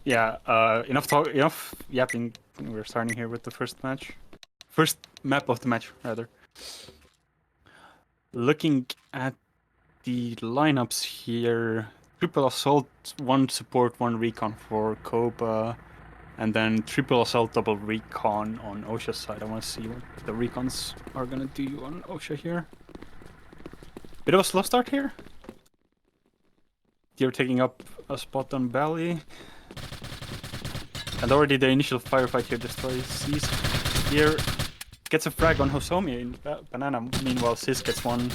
Yeah, enough yapping. We're starting here with the first match. First map of the match, rather. Looking at the lineups here, triple assault, 1 support, 1 recon for KOBA, and then triple assault, double recon on OSHA's side. I want to see what the recons are gonna do on OSHA here. Bit of a slow start here. They're taking up a spot on Valley. And already the initial firefight here destroys Sis. Here gets a frag on Hosomi in Banana. Meanwhile, Sis gets one.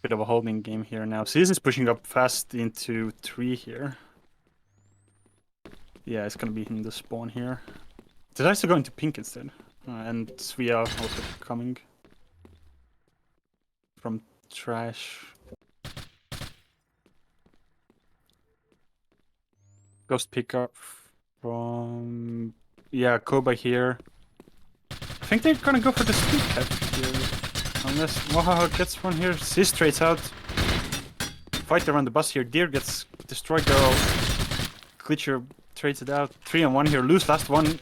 Bit of a holding game here now. Sis is pushing up fast into 3 here. Yeah, it's gonna be in the spawn here. Decides to go into pink instead. And Svea also coming from trash. Ghost pickup from... Yeah, KOBA here. I think they're gonna go for the speed cap here. Unless Wahaha gets one here. Sis trades out. Fight around the bus here. Deer gets destroyed girl. Glitcher trades it out. 3-on-1 here. Lose last one.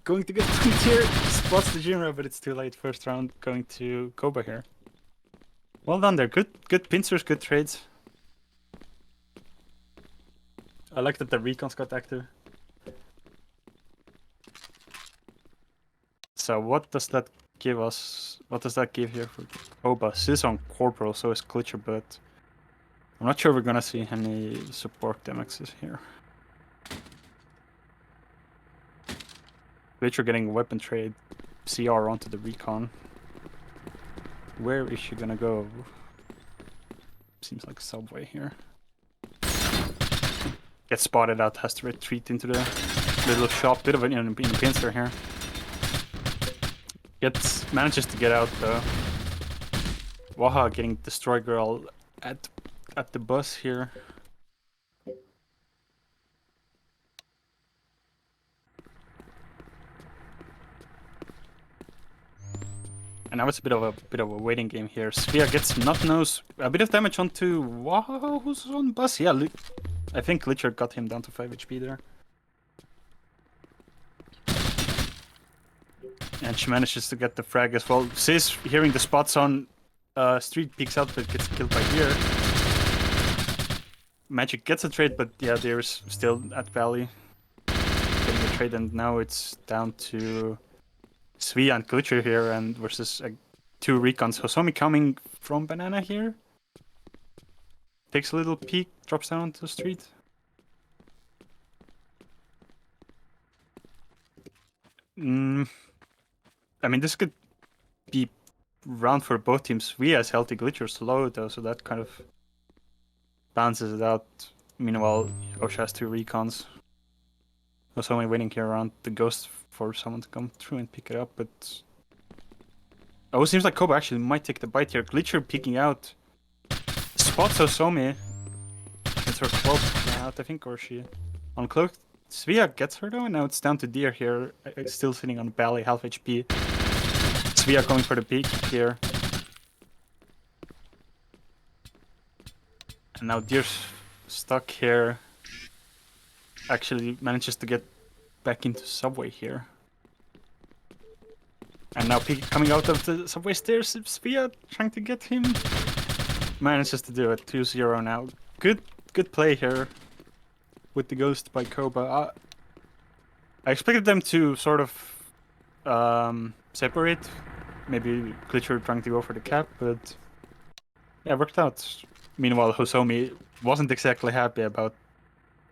Going to get tweet here. Spots the Jinra, but it's too late. First round going to KOBA here. Well done there. Good pincers, good trades. I like that the recons got active. So what does that give us? What does that give here for KOBA? Sis on Corporal, so is Glitcher, but I'm not sure we're gonna see any support damages here. Glitcher getting a weapon trade, CR onto the recon. Where is she gonna go? Seems like a subway here. Gets spotted out, has to retreat into the little shop. Bit of an pincer here. Manages to get out though. Waha getting destroyed girl at the bus here. And now it's a bit of a waiting game here. Svea gets nut nose, a bit of damage onto Waha, who's on bus. Yeah, I think Glitcher got him down to 5 HP there. And she manages to get the frag as well. Sis, hearing the spots on Street, peeks out but gets killed by Deer. Magic gets a trade, but yeah, Deer's still at Valley. Getting the trade, and now it's down to Svea and Glitcher here, and versus 2 recons. Hosomi coming from Banana here. Takes a little peek, drops down onto the street. I mean, this could be round for both teams. We as healthy, Glitcher slow though, so that kind of balances it out. Meanwhile, OSHA has 2 recons. Was only waiting here around the ghost for someone to come through and pick it up, but... Oh, it seems like KOBA actually might take the bite here. Glitcher peeking out. Spots Hosomi. Gets her cloak out, I think, or she uncloaked. Svea gets her though, and now it's down to Deer here. Still sitting on Valley, half HP. Svea going for the peek here. And now Deer's stuck here. Actually manages to get back into subway here. And now coming out of the subway stairs, Svea trying to get him. Manages to do it, 2-0 now. Good play here with the ghost by KOBA. I expected them to sort of separate. Maybe Glitcher trying to go for the cap, but yeah, it worked out. Meanwhile, Hosomi wasn't exactly happy about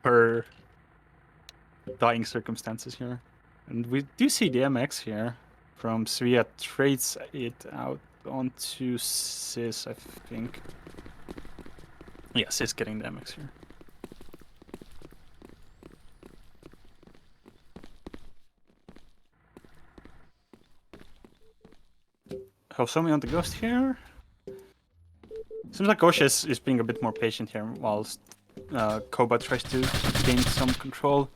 her dying circumstances here. And we do see the MX here from Svea, trades it out onto Sis, I think. Yeah, Sis getting the MX here. Hosomi on the ghost here. Seems like OSHA is being a bit more patient here, whilst KOBA tries to gain some control.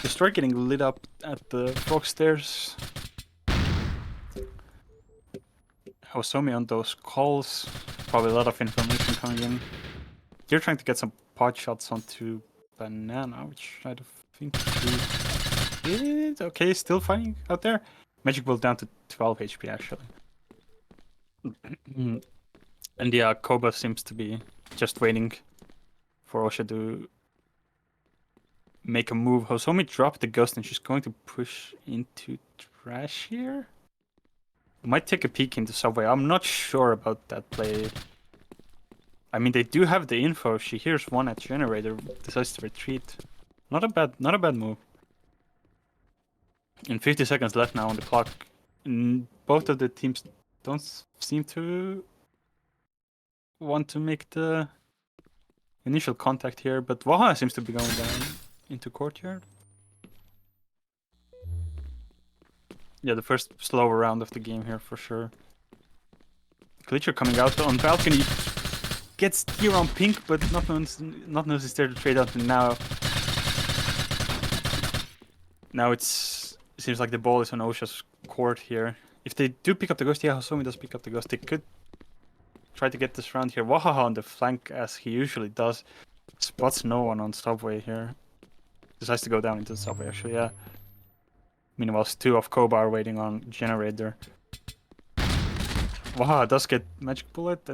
Destroy getting lit up at the frog stairs. Hosomi on those calls. probably a lot of information coming in. You're trying to get some pot shots onto Banana, which I don't think he did. Okay, still fighting out there. Magic Bull down to 12 HP actually. And yeah, KOBA seems to be just waiting for OSHA to make a move. Hosomi dropped the ghost and she's going to push into trash here. Might take a peek into subway. I'm not sure about that play. I mean, they do have the info. She hears one at generator, decides to retreat. Not a bad move. And 50 seconds left now on the clock. Both of the teams don't seem to want to make the initial contact here, but Waha seems to be going down into courtyard. Yeah, the first slower round of the game here for sure. Glitcher coming out on balcony. Gets here on pink, but not notices there to trade out, and now it seems like the ball is on OSHA's court here. If they do pick up the ghost, yeah, Hosomi does pick up the ghost. They could try to get this round here. Wahaha on the flank, as he usually does. Spots no one on subway here. Decides to go down into the subway, actually, yeah. Meanwhile, two of KOBA are waiting on generator. Wahaha does get magic bullet,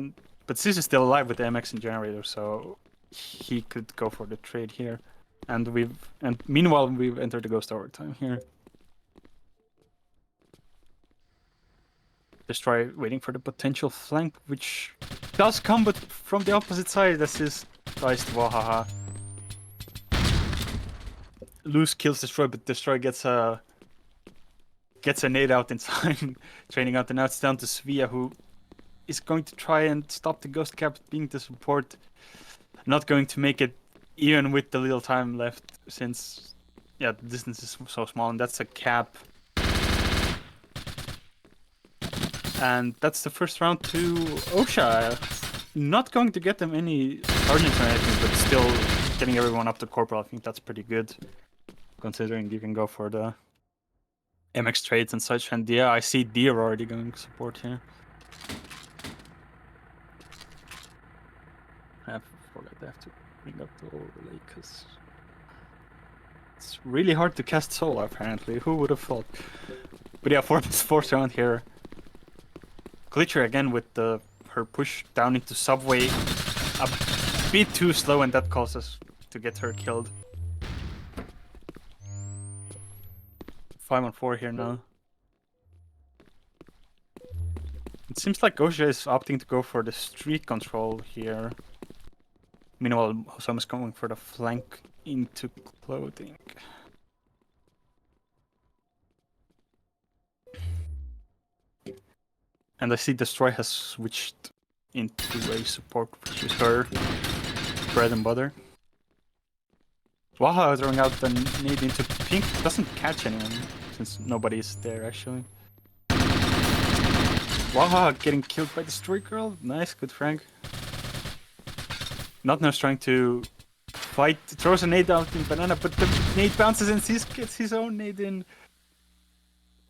but Sis is still alive with the MX and generator, so he could go for the trade here. And meanwhile we've entered the ghost overtime here. Destroy waiting for the potential flank, which does come, but from the opposite side. This is dies to Wahaha. Loose kills Destroy, but Destroy gets a nade out in time, training out, and now it's down to Svea, who is going to try and stop the ghost cap being the support. Not going to make it even with the little time left, since yeah, the distance is so small, and that's a cap. And that's the first round to OSHA. Not going to get them any sergeants or anything, but still getting everyone up to corporal. I think that's pretty good, considering you can go for the MX trades and such. And yeah, I see Deer already going support here. I forgot I have to bring up the overlay, because it's really hard to cast Solar, apparently. Who would have thought? But yeah, for this fourth round here, Glitcher again with her push down into subway, a bit too slow, and that causes to get her killed. 5-on-4 here now. It seems like OSHA is opting to go for the street control here. Meanwhile, Hosomi is going for the flank into clothing. And I see Destroy has switched into a support, which is her bread and butter. Waha throwing out the nade into pink, doesn't catch anyone, since nobody is there actually. Waha getting killed by Destroy Girl, nice, good Frank. Notner's trying to fight, throws a nade out in Banana, but the nade bounces and Sis gets his own nade in.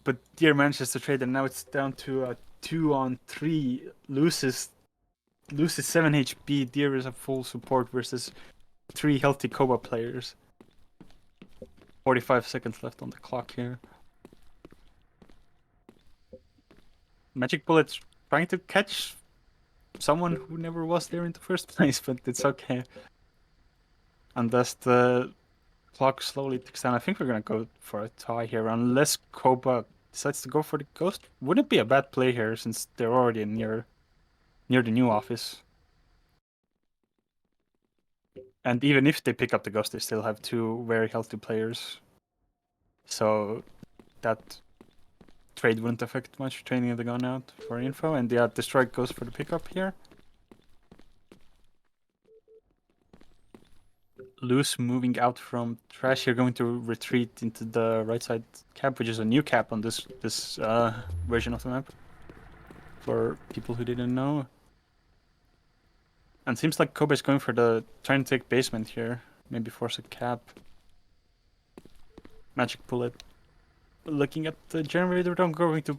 But Deer manages to trade, and now it's down to a 2-on-3. Loses 7 HP. Deer is a full support versus 3 healthy KOBA players. 45 seconds left on the clock here. Magic Bullet's trying to catch someone who never was there in the first place, but it's okay. Unless the clock slowly ticks down, I think we're gonna go for a tie here, unless KOBA decides to go for the ghost. Wouldn't be a bad play here, since they're already near the new office. And even if they pick up the ghost, they still have 2 very healthy players. So that trade wouldn't affect much, training the gun out for info. And yeah, Destroy goes for the pickup here. Loose moving out from trash here, going to retreat into the right side cap, which is a new cap on this version of the map, for people who didn't know. And seems like KOBA is going for trying to take basement here, maybe force a cap. Magic Bullet looking at the generator, I'm going to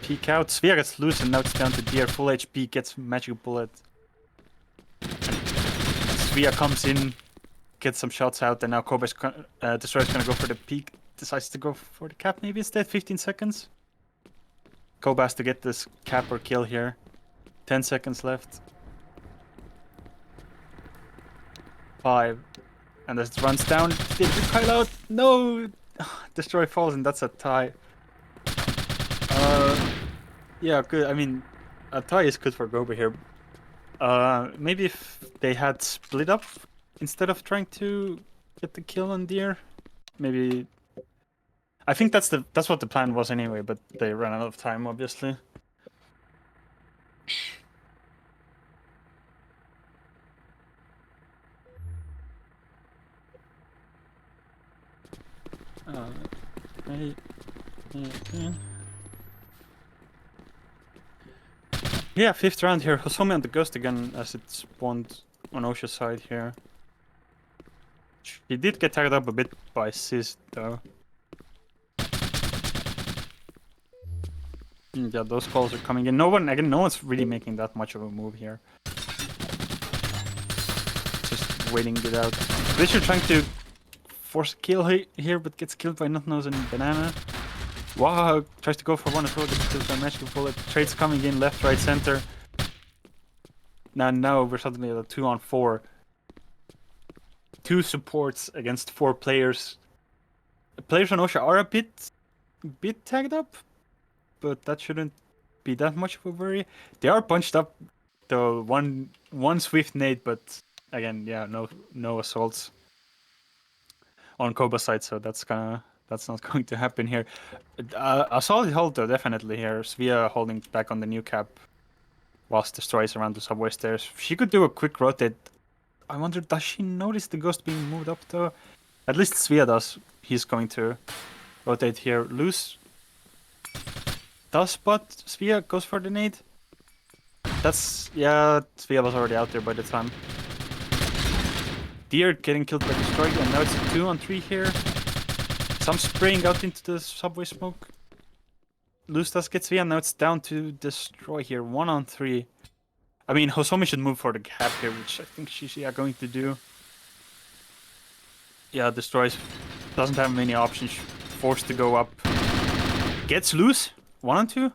peek out. Sphere gets loose and now it's down to Deer. Full HP, gets magic bullet. Sphere comes in, gets some shots out, and now KOBA's Destroyer's gonna go for the peek. Decides to go for the cap maybe instead. 15 seconds. KOBA has to get this cap or kill here. 10 seconds left. 5. And this runs down. Did Kyle out? No! Destroy falls and that's a tie. Yeah, good. I mean, a tie is good for KOBA here. Maybe if they had split up instead of trying to get the kill on Deer, maybe. I think that's what the plan was anyway, but they ran out of time, obviously. Yeah, 5th round here. Hosome on the Ghost again as it spawned on OSHA's side here. He did get tagged up a bit by Sis though. Yeah, those calls are coming in. No one's really making that much of a move here. Just waiting it out. Glitcher trying to force a kill here, but gets killed by Nutnose and Banana. Wow, tries to go for one as well, gets killed by Magical Bullet. Trades coming in left, right, center. Now we're suddenly at a 2-on-4. 2 supports against 4 players. Players on OSHA are a bit tagged up, but that shouldn't be that much of a worry. They are punched up, though. One swift nade, but again, yeah, no assaults on KOBA side, so that's not going to happen here. A solid hold though, definitely here. Svea holding back on the new cap whilst Destroys around the subway stairs. She could do a quick rotate. I wonder, does she notice the Ghost being moved up though? At least Svea does. He's going to rotate here. Loose does spot. Svea goes for the nade. Yeah, Svea was already out there by the time. Deer getting killed by Destroy, and now it's a 2-on-3 here. Some spraying out into the subway smoke. Loose does get Svea, and now it's down to Destroy here. 1-on-3. I mean, Hosome should move for the cap here, which I think she's going to do. Yeah, Destroys doesn't have many options. Forced to go up. Gets loose. 1-on-2.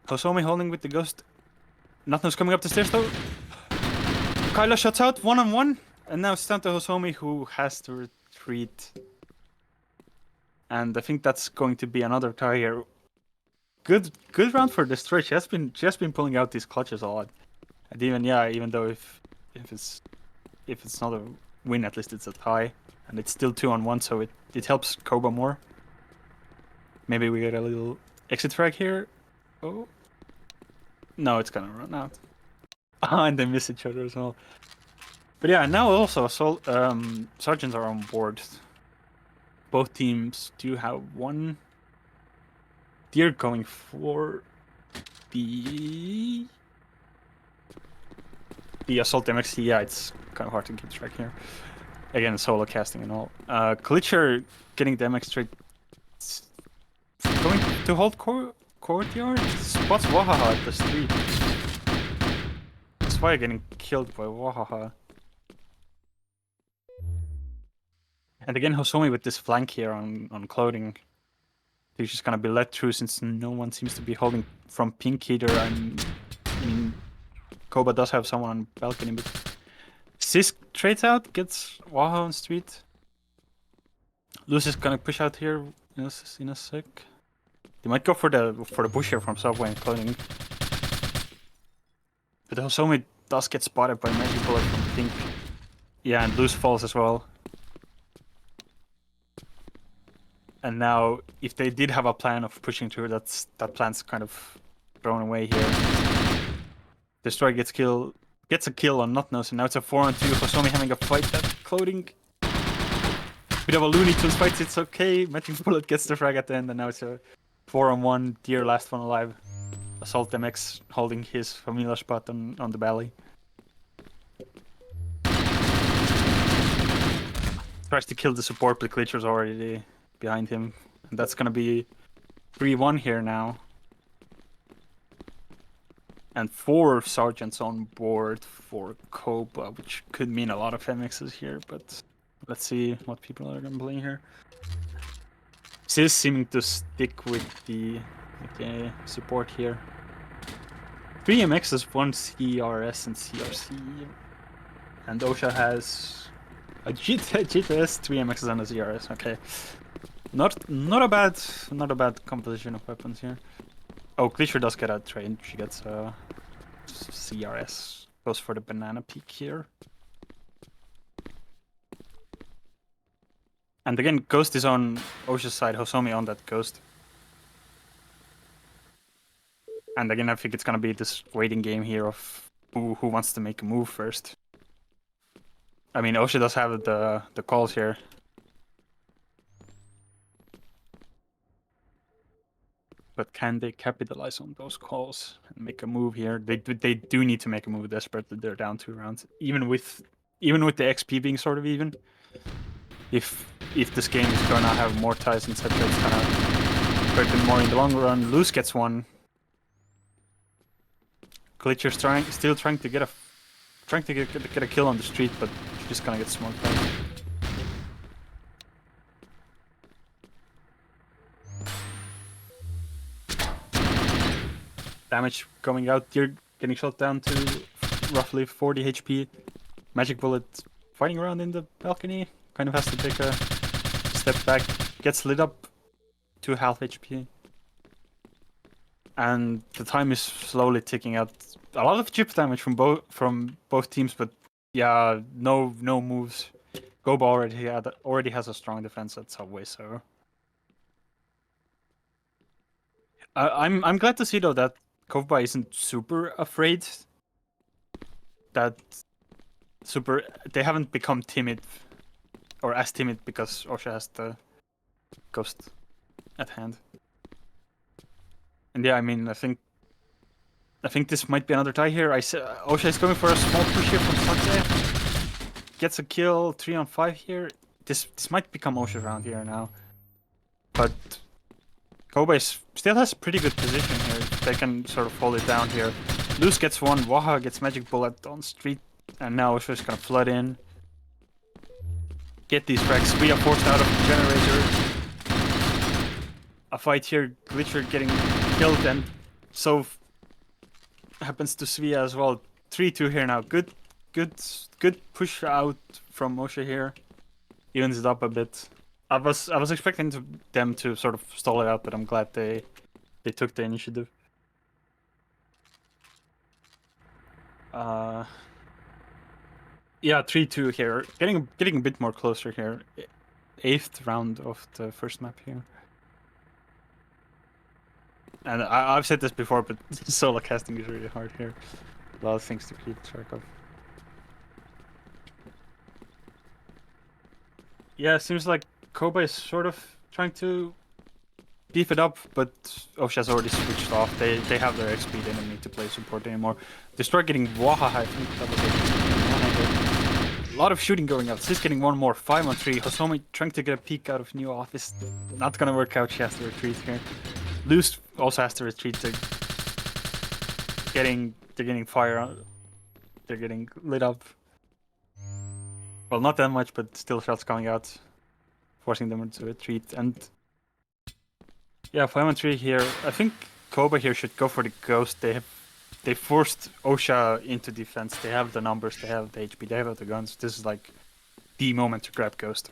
Hosome holding with the Ghost. Nothing's coming up the stairs though. Kyla shuts out 1-on-1. And now it's down to Hosome, who has to retreat. And I think that's going to be another tie here. Good round for Destroy. She has been pulling out these clutches a lot. And even though if it's not a win, at least it's a tie. And it's still 2-on-1, so it helps KOBA more. Maybe we get a little exit frag here. Oh. No, it's gonna run out. And they miss each other as well. But yeah, now also sergeants are on board. Both teams do have one. Deer going for the assault MXC. Yeah, it's kind of hard to keep track here. Again, solo casting and all. Glitcher getting the MX straight. Going to hold courtyard. Spots Wahaha at the street. Spire getting killed by Wahaha. And again, Hosome with this flank here on clothing. He's just gonna be let through since no one seems to be holding from pink either. I mean, KOBA does have someone on balcony, but Sisk trades out, gets Waha on street. Luz is gonna push out here in a sec. They might go for the push here from subway and clothing. But Hosome does get spotted by Magic Bullet from pink. Yeah, and Luz falls as well. And now, if they did have a plan of pushing through, that plan's kind of thrown away here. Destroy gets a kill on Nutnose, and now it's a 4-on-2. Hosome having a fight that clothing. Bit of a Looney Tunes fight, it's okay. Magic Bullet gets the frag at the end, and now it's a 4-on-1. Deer last one alive. Assault MX holding his familiar spot on the belly. Tries to kill the support, but Glitcher's already behind him. And that's gonna be 3-1 here now. And 4 sergeants on board for KOBA, which could mean a lot of MXs here, but let's see what people are gonna play here. Still seeming to stick with the support here. 3 MXs, 1 CRS and CRC. And OSHA has a GTS, 3 MXs and a CRS. Okay, not a bad composition of weapons here. Oh, Glitcher does get a train. She gets a CRS. Goes for the banana peak here. And again, Ghost is on OSHA's side. Hosomi on that Ghost. And again, I think it's gonna be this waiting game here of who wants to make a move first. I mean, OSHA does have the calls here. But can they capitalize on those calls and make a move here? They do need to make a move desperately. They're down 2 rounds, even with the XP being sort of even. If this game is gonna have more ties, etc., it's gonna hurt them more in the long run. Loose gets 1. Glitcher's still trying to get a kill on the street, but she's just gonna get smoked out. Damage going out here, getting shot down to roughly 40 HP. Magic Bullet fighting around in the balcony, kind of has to take a step back, gets lit up to half HP. And the time is slowly ticking out. A lot of chip damage from both teams, but yeah, no moves. KOBA already has a strong defense at Subway, so I'm glad to see though that KOBA isn't super afraid. They haven't become timid or as timid because OSHA has the Ghost at hand. And yeah, I mean, I think this might be another tie here. OSHA is going for a small push here from Sake. Gets a kill, 3 on 5 here. This might become OSHA round here now. But KOBA still has a pretty good position here. They can sort of hold it down here. Loose gets 1, Waha gets Magic Bullet on street, and now OSHA is gonna flood in. Get these frags. We are forced out of the generator. A fight here, Glitcher getting killed, and so happens to Svea as well. 3-2 here now. Good push out from OSHA here. Evens it up a bit. I was expecting them to sort of stall it out, but I'm glad they took the initiative. Yeah, 3-2 here. Getting a bit more closer here. 8th round of the first map here. And I've said this before, but solo casting is really hard here. A lot of things to keep track of. Yeah, it seems like KOBA is sort of trying to beef it up, but OSHA's already switched off. They have their XP, they don't need to play support anymore. They start getting Waha, I think that was a lot of shooting going out. She's getting 1 more, 5 on 3. Hosomi trying to get a peek out of new office. Not gonna work out, she has to retreat here. Loose also has to retreat. They're getting fire on. They're getting lit up. Well, not that much, but still shots coming out, forcing them to retreat. And yeah, 5 on 3 here. I think KOBA here should go for the Ghost. They forced OSHA into defense. They have the numbers, they have the HP, they have the guns. This is like the moment to grab Ghost.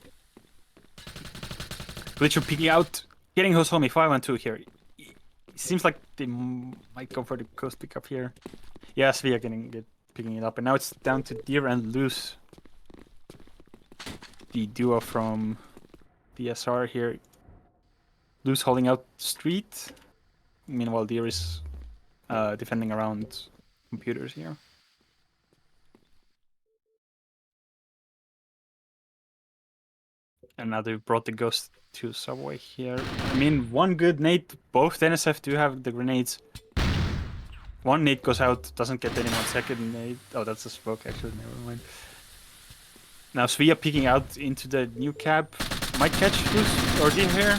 Glitcher peeking out, getting Hosomi 5 on 2 here. It seems like they might go for the Ghost pickup here. Yeah, Svea picking it up, and now it's down to Deer and Loose. The duo from DSR here. Loose holding out street. Meanwhile, Deer is defending around computers here. And now they've brought the Ghost to Subway here. I mean, one good nade. Both NSF do have the grenades. One nade goes out, doesn't get anyone. Second nade. Oh, that's a smoke actually. Never mind. Now Svea peeking out into the new cab. Might catch Loose or Deer here.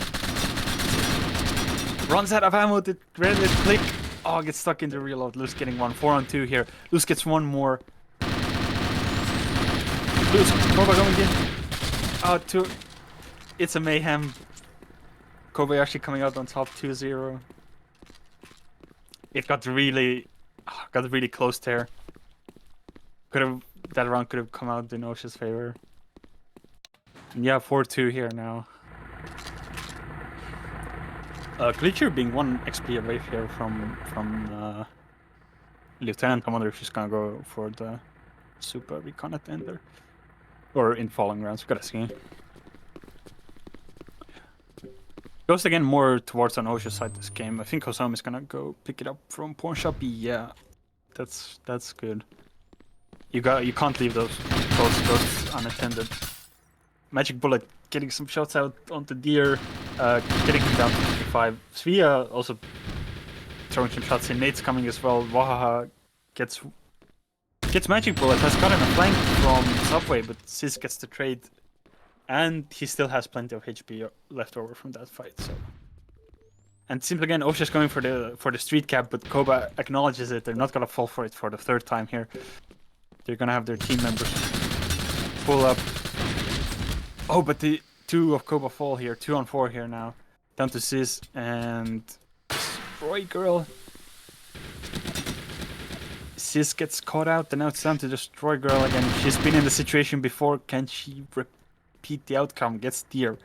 Runs out of ammo. The grenade click. Oh, gets stuck in the reload. Luz getting one. 4-on-2 here. Luz gets one more. Luz, KOBA going in. Oh, two. It's a mayhem. Kobayashi coming out on top 2-0. It got really close there. That round could have come out in OSHA's favor. And yeah, 4-2 here now. Glitcher being 1 XP away here from Lieutenant. I wonder if she's gonna go for the Super Recon at the end there. Or in following rounds, we gotta see. Goes again more towards an OSHA side this game. I think Hosomi is gonna go pick it up from pawn shop. Yeah, that's good. You can't leave those ghosts unattended. Magic Bullet getting some shots out onto Deer, getting him down to 55. Svea also throwing some shots in. Nate's coming as well. Wahaha gets Magic Bullet, has gotten a flank from Subway, but Sis gets the trade. And he still has plenty of HP left over from that fight, so. And simply again, OSHA's going for the street cap, but KOBA acknowledges it. They're not gonna fall for it for the 3rd time here. They're gonna have their team members pull up. Oh, but the 2 of KOBA fall here. 2-on-4 here now. Down to Sis and Destroy Girl. Sis gets caught out, and now it's time to Destroy Girl again. She's been in the situation before. Can she repeat the outcome? Gets Deer.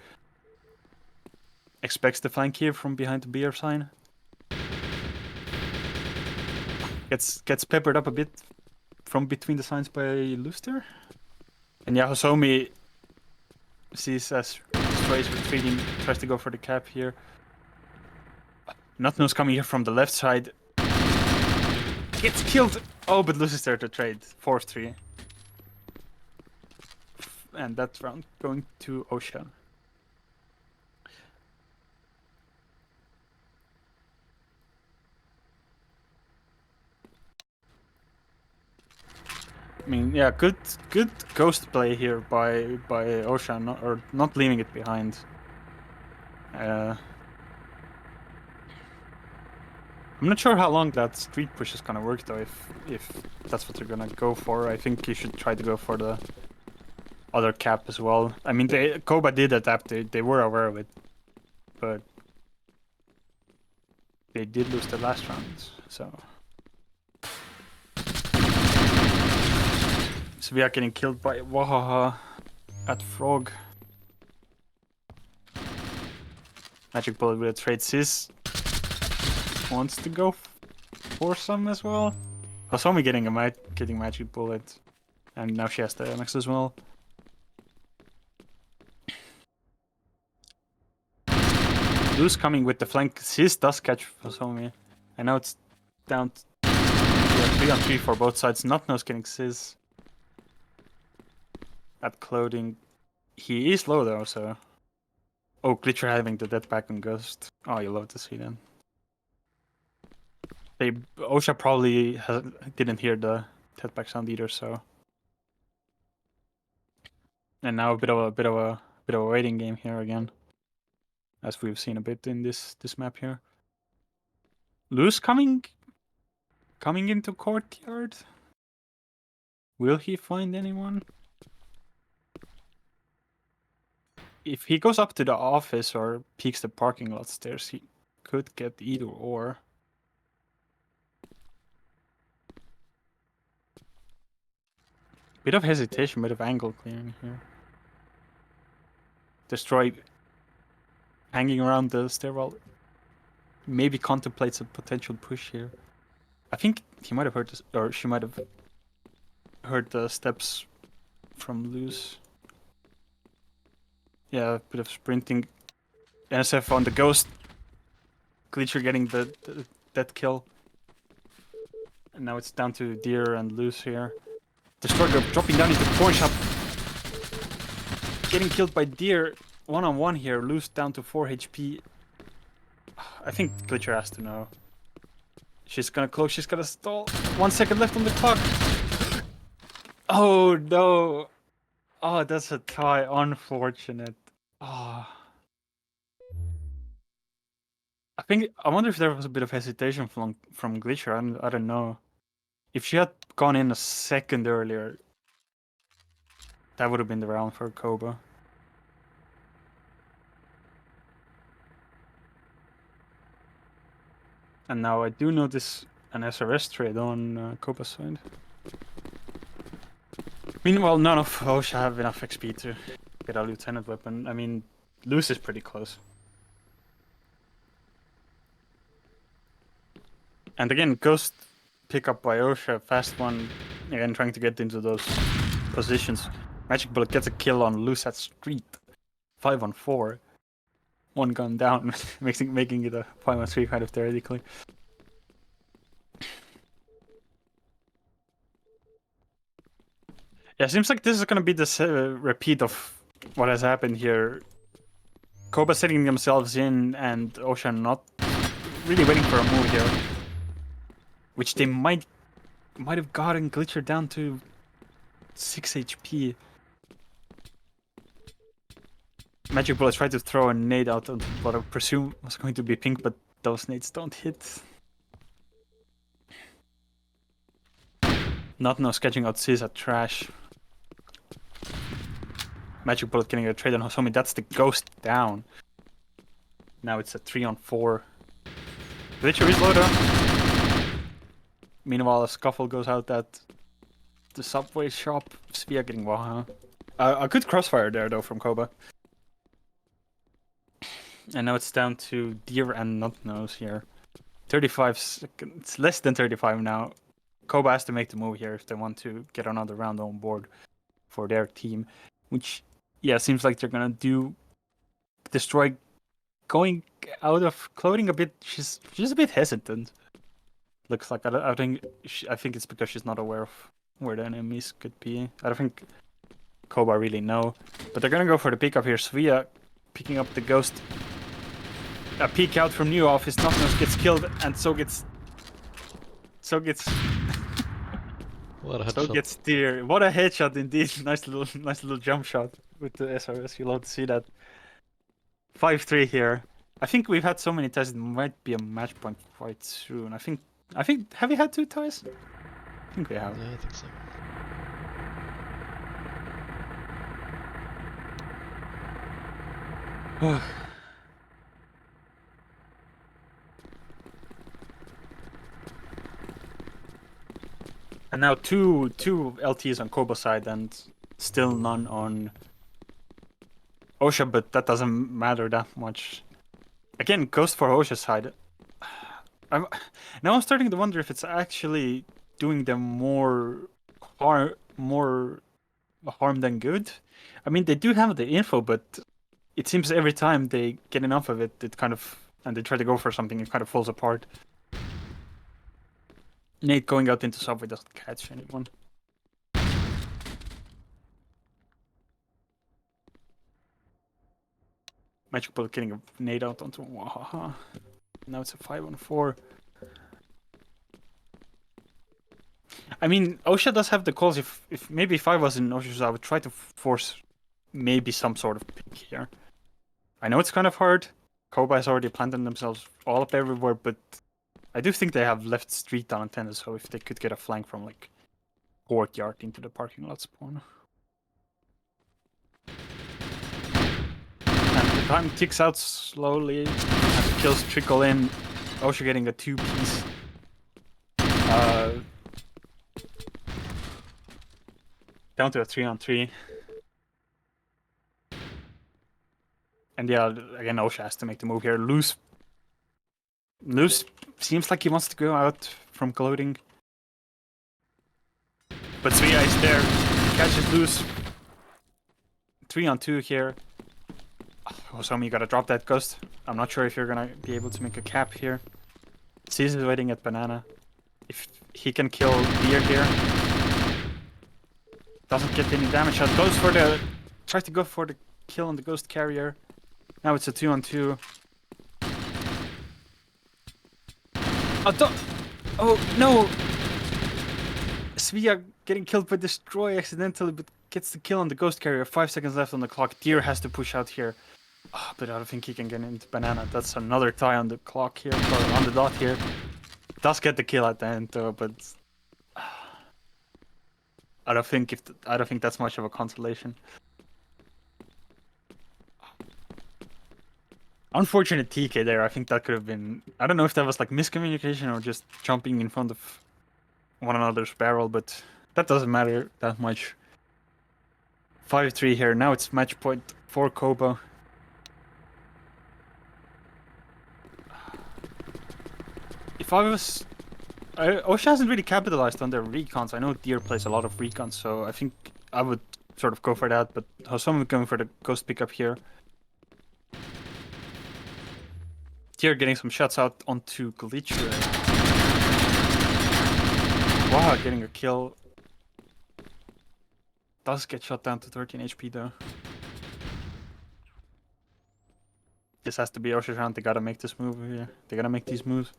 Expects the flank here from behind the beer sign. Gets peppered up a bit from between the signs by Luster. And yeah, Hosomi sees as Stray is retreating, tries to go for the cap here. Notno's coming here from the left side. Gets killed! Oh, but loses there to trade. 4-3. And that round going to OSHA. I mean, yeah, good ghost play here by OSHA, not leaving it behind. I'm not sure how long that street push is gonna work though. If that's what they're gonna go for, I think you should try to go for the other cap as well. I mean, KOBA did adapt. They were aware of it, but they did lose the last round, so. So we are getting killed by Wahaha at Frog. Magic Bullet with a trade. Sis wants to go for some as well. Hosomi getting Magic Bullet, and now she has the MX as well. Luz coming with the flank. Sis does catch Hosomi, and now it's down to 3-on-3 for both sides. Notno's getting Sis at clothing. He is low though, so. Oh, Glitcher having the dead back on Ghost. Oh, you love to see that. OSHA probably didn't hear the dead back sound either, so. And now a bit of a waiting game here again, as we've seen a bit in this map here. Luz coming into courtyard. Will he find anyone? If he goes up to the office or peeks the parking lot stairs, he could get either or. Bit of hesitation, bit of angle clearing here. Destroy hanging around the stairwell. Maybe contemplates a potential push here. I think he might have heard this, or she might have heard the steps from Luz. Yeah, a bit of sprinting. NSF on the Ghost. Glitcher getting the dead kill. And now it's down to Deer and Luz here. Destroyer dropping down into the pawn shop. Getting killed by Deer. 1-on-1 here. Luz down to 4 HP. I think Glitcher has to know. She's gonna close. She's gonna stall. 1 second left on the clock. Oh no. Oh, that's a tie. Unfortunate. Oh. I wonder if there was a bit of hesitation from Glitcher. I don't know. If she had gone in a second earlier, that would have been the round for KOBA. And now I do notice an SRS trade on KOBA's side. Meanwhile, none of OSHA have enough XP to get a lieutenant weapon. I mean, Luce is pretty close. And again, Ghost pickup by OSHA, fast one, again trying to get into those positions. Magic Bullet gets a kill on Luce at Street. 5-on-4. One gun down, making it a 5-on-3 kind of theoretically. Yeah, seems like this is gonna be this repeat of what has happened here. KOBA setting themselves in and OSHA not really waiting for a move here. Which they might have gotten Glitcher down to 6 HP. Magic Bullet tried to throw a nade out on what I presume was going to be pink, but those nades don't hit. Not no sketching out Sis at trash. Magic Bullet getting a trade on Hosomi. That's the Ghost down. Now it's a 3-on-4. Glitcher is low down. Meanwhile, a scuffle goes out at the subway shop. Svea getting Waha. A good crossfire there though from KOBA. And now it's down to Deer and Nutnose here. 35 seconds, less than 35 now. KOBA has to make the move here if they want to get another round on board for their team. Which, yeah, seems like they're gonna do. Destroy going out of clothing a bit. She's a bit hesitant. Looks like I think it's because she's not aware of where the enemies could be. I don't think KOBA really know, but they're gonna go for the pickup here. Svea picking up the Ghost. A peek out from New Office. Notnose gets killed, and so gets. What a headshot. So gets Deer. What a headshot indeed. Nice little jump shot with the SRS. You love to see that. 5-3 here. I think we've had so many ties. It might be a match point quite soon. I think. Have we had 2 ties? I think we have. Yeah, I think so. And now two LTs on KOBA side and still none on OSHA, but that doesn't matter that much. Again, Ghost for OSHA side. Now I'm starting to wonder if it's actually doing them more harm than good. I mean, they do have the info, but it seems every time they get enough of it, and they try to go for something, it kind of falls apart. Nate going out into subway doesn't catch anyone. Magic Bullet getting a nade out onto Wahaha. Now it's a 5-on-4. I mean, OSHA does have the calls. If maybe if I was in OSHA, I would try to force maybe some sort of pick here. I know it's kind of hard. KOBA has already planted themselves all up everywhere, but I do think they have left street unattended, so if they could get a flank from like courtyard into the parking lot spawn. And the time ticks out slowly as the kills trickle in. OSHA getting a 2-piece. Down to a 3-on-3. And yeah, again, OSHA has to make the move here. Loose seems like he wants to go out from clothing. But Svea is there. Catches Loose. 3-on-2 here. Hosomi, you gotta drop that Ghost. I'm not sure if you're gonna be able to make a cap here. Sis is waiting at Banana. If he can kill Deer here. Doesn't get any damage shot. Tries to go for the kill on the Ghost carrier. Now it's a 2-on-2. Oh no! Svea getting killed by Destroy accidentally, but gets the kill on the Ghost carrier. 5 seconds left on the clock. Deer has to push out here. But I don't think he can get into banana. That's another tie on the clock here, or on the dot here. Does get the kill at the end though, but I don't think that's much of a consolation. Unfortunate TK there. I think that could have been. I don't know if that was like miscommunication or just jumping in front of one another's barrel, but that doesn't matter that much. 5-3 here. Now it's match point for KOBA. If I was... OSHA hasn't really capitalized on their recons. I know Deer plays a lot of recons, so I think I would sort of go for that, but Hosomi going for the ghost pickup here. Deer getting some shots out onto Glitcher. Wow, getting a kill. Does get shot down to 13 HP though. This has to be OSHA's round. They gotta make this move here. They gotta make these moves.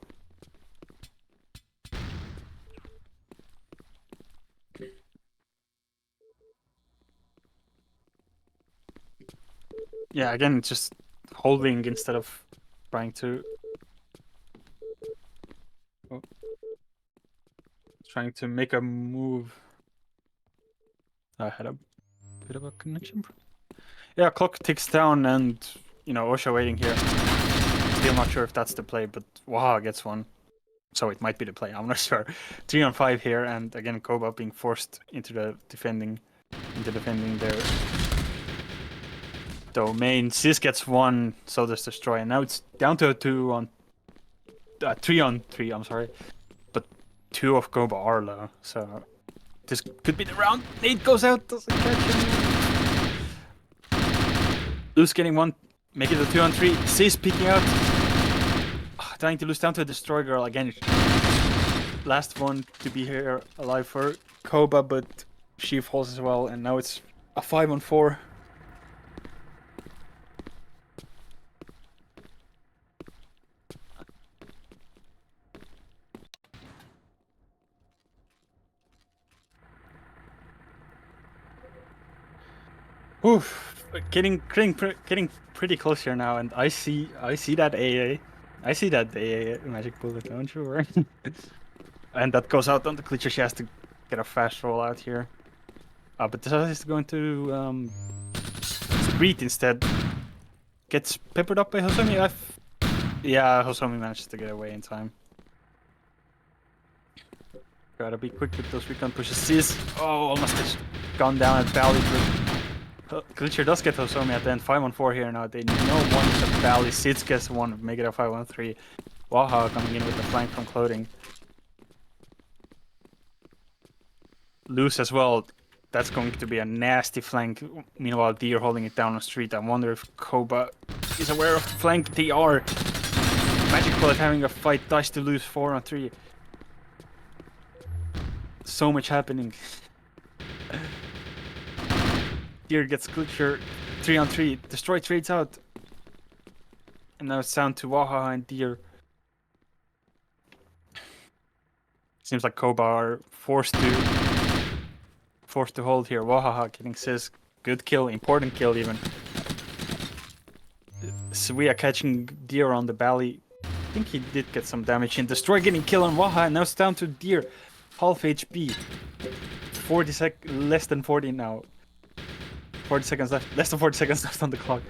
Yeah, again, it's just holding instead of trying to... Oh. Trying to make a move. I had a bit of a connection. Yeah, clock ticks down and, you know, OSHA waiting here. Still not sure if that's the play, but Waha gets one. So it might be the play, I'm not sure. 3 on 5 here, and again, KOBA being forced into the defending their domain. Sis gets one, so does Destroy, and now it's down to a 3 on 3, I'm sorry. But 2 of KOBA are low, so this could be the round. Nate goes out, doesn't catch him. Lose getting one, make it a 2 on 3. Sis peeking out. Trying to lose down to a Destroy Girl again. Last one to be here alive for KOBA, but she falls as well, and now it's a 5 on 4. Oof, getting pretty close here now, and I see that AA. I see that AA magic bullet, don't you worry. And that goes out on the Glitcher. She has to get a fast roll out here. But this is going to Street instead. Gets peppered up by Hosomi. Yeah, Hosomi manages to get away in time. Gotta be quick with those recon pushes. Sees, almost gets gone down at Valley. Glitcher does get Hosomi at the end. 5 on 4 here now. They know one is at Valley. Seeds gets one, make it a 5 on 3. Waha coming in with the flank from Clothing. Loose as well. That's going to be a nasty flank. Meanwhile, Deer holding it down on Street. I wonder if KOBA is aware of the flank. They are. Magic Bullet having a fight. Dice to lose 4 on 3. So much happening. Deer gets Glitcher 3 on 3. Destroy trades out. And now it's down to Waha and Deer. Seems like KOBA are forced to hold here. Wahaha getting Sis. Good kill, important kill even. Suia catching Deer on the Bally. I think he did get some damage in. Destroy getting kill on Waha, and now it's down to Deer. Half HP. 40 less than 40 now. 40 seconds left. Less than 40 seconds left on the clock.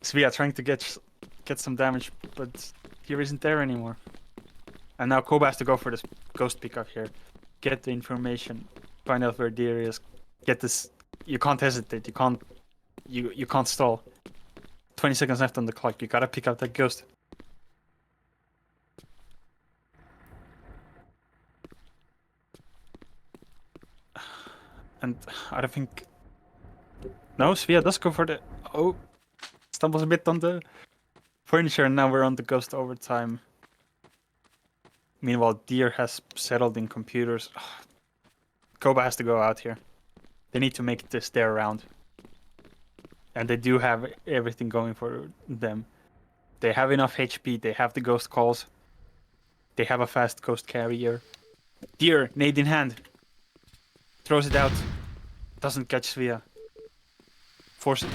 Suia trying to get some damage, but Deer isn't there anymore. And now KOBA has to go for this ghost pickup here. Get the information. Find out where Deer is. Get this. You can't hesitate. You can't stall. 20 seconds left on the clock. You gotta pick up that ghost. And I don't think. No, Suia does go for the. Oh, stumbles a bit on the furniture, and now we're on the ghost overtime. Meanwhile, Deer has settled in computers. KOBA has to go out here. They need to make this their round. And they do have everything going for them. They have enough HP, they have the ghost calls. They have a fast ghost carrier. Deer, nade in hand. Throws it out. Doesn't catch Suia. Forced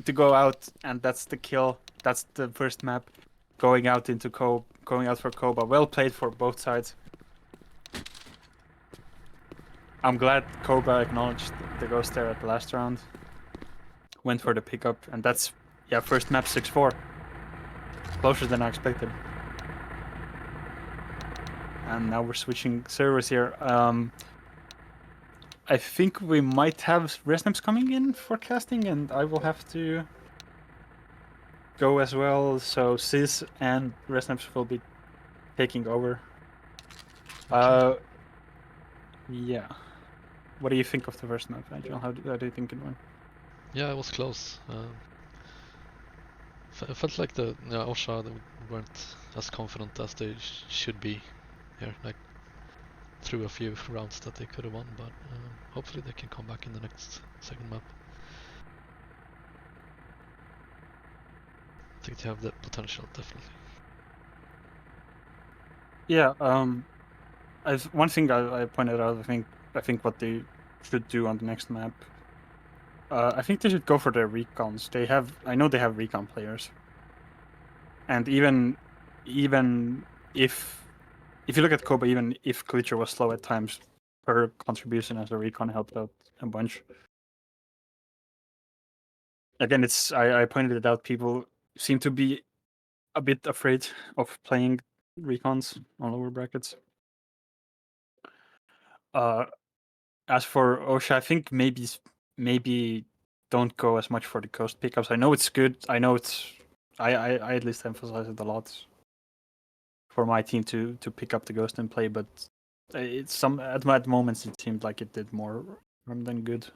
to go out, and that's the kill. That's the first map. Going out into going out for KOBA. Well played for both sides. I'm glad KOBA acknowledged the ghost there at the last round. Went for the pickup, and that's first map 6-4. Closer than I expected. And now we're switching servers here. I think we might have Resnips coming in for casting, and I will have to go as well. So Sis and Resnips will be taking over. Yeah. What do you think of the first map, Angel? How do you think it went? Yeah, it was close. It felt like the OSHA weren't as confident as they should be here. Like through a few rounds that they could have won, but hopefully they can come back in the next second map. I think they have the potential, definitely. Yeah. One thing I pointed out. I think what they should do on the next map. I think they should go for their recons. I know they have recon players. And even if you look at KOBA, even if Glitcher was slow at times, her contribution as a recon helped out a bunch. Again, I pointed it out. People seem to be a bit afraid of playing recons on lower brackets. As for OSHA, I think maybe don't go as much for the coast pickups. I know it's good. I know it's. I at least emphasize it a lot for my team to pick up the ghost and play, but it's at moments it seemed like it did more harm than good.